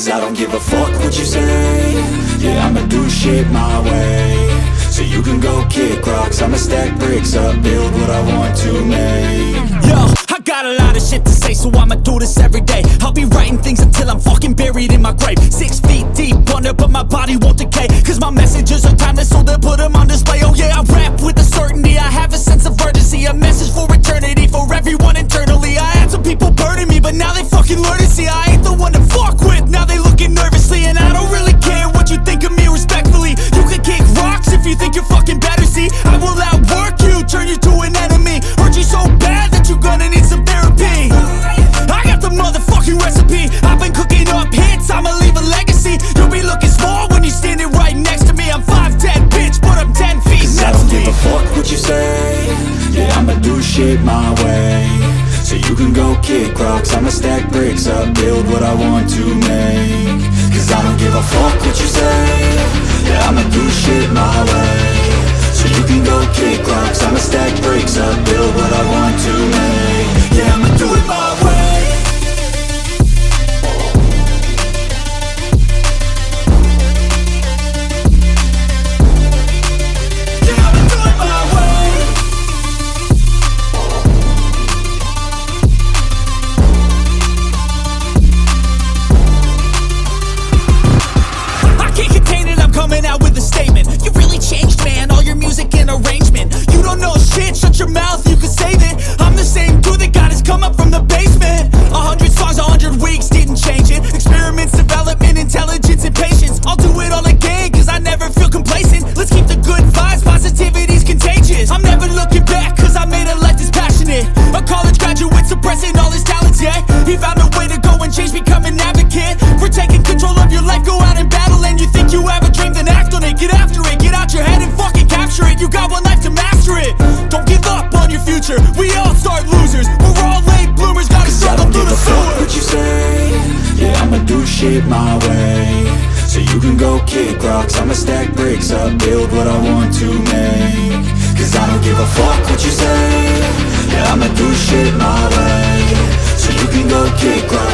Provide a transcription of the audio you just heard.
Cause I don't give a fuck what you say. Yeah, I'ma do shit my way. So you can go kick rocks, I'ma stack bricks up, build what I want to make. Yo, I got a lot of shit to say, so I'ma do this every day. I'll be writing things until I'm fucking buried in my grave. 6 feet deep under, but my body won't decay. Cause my messages are timeless, so they'll put them on display. Oh yeah, I rap with a certainty, I have a sense of urgency. A message for eternity, for everyone internally. I had some people burning me, but now they fucking learn to see I ain't the one to fuck with, now they looking nervously. And I don't really care what you think of me, respectfully. You can kick rocks if you think you're fucking better, see. I will outwork you, turn you to an enemy. Hurt you so bad that you're gonna need some therapy. I got the motherfucking recipe, I've been cooking up hits, I'ma leave a legacy. You'll be looking small when you're standing right next to me. I'm 5'10", bitch, but I'm 10 feet Cause next I don't to me. give a fuck what you say. Yeah, I'ma do shit my way. So you can go kick rocks, I'ma stack bricks up, build what I want to make. Cause I don't give a fuck what you say. Yeah, I'ma do shit my way. So you can go kick rocks, I'ma stack bricks up, build what I want to make. Yeah, I'ma do it my way. Coming out with a statement. You really changed, man, all your music and arrangement. You don't know shit, shut your mouth, you can save it. I'm the same dude that got his come up from the basement. 100 songs, 100 weeks, didn't change it. Experiments, development, intelligence, and patience. I'll do it all again, cause I never feel complacent. Let's keep the good vibes, positivity's contagious. I'm never looking back, cause I made a life that's passionate. A college graduate suppressing all his talents, yeah. He found a way to go and change, become an advocate. For taking control of your life, go out and battle. And you think you have a dream, then act on it. Get after it, get out your head and fucking capture it. You got one life to master it. Don't give up on your future, we all start losers. We're all late bloomers, gotta struggle through the sewer. What you say? Yeah, I'ma do shit my way. So you can go kick rocks, I'ma stack bricks up, build what I want to make. Cause I don't give a fuck what you say. Yeah, I'ma do shit my way. So you can go kick rocks,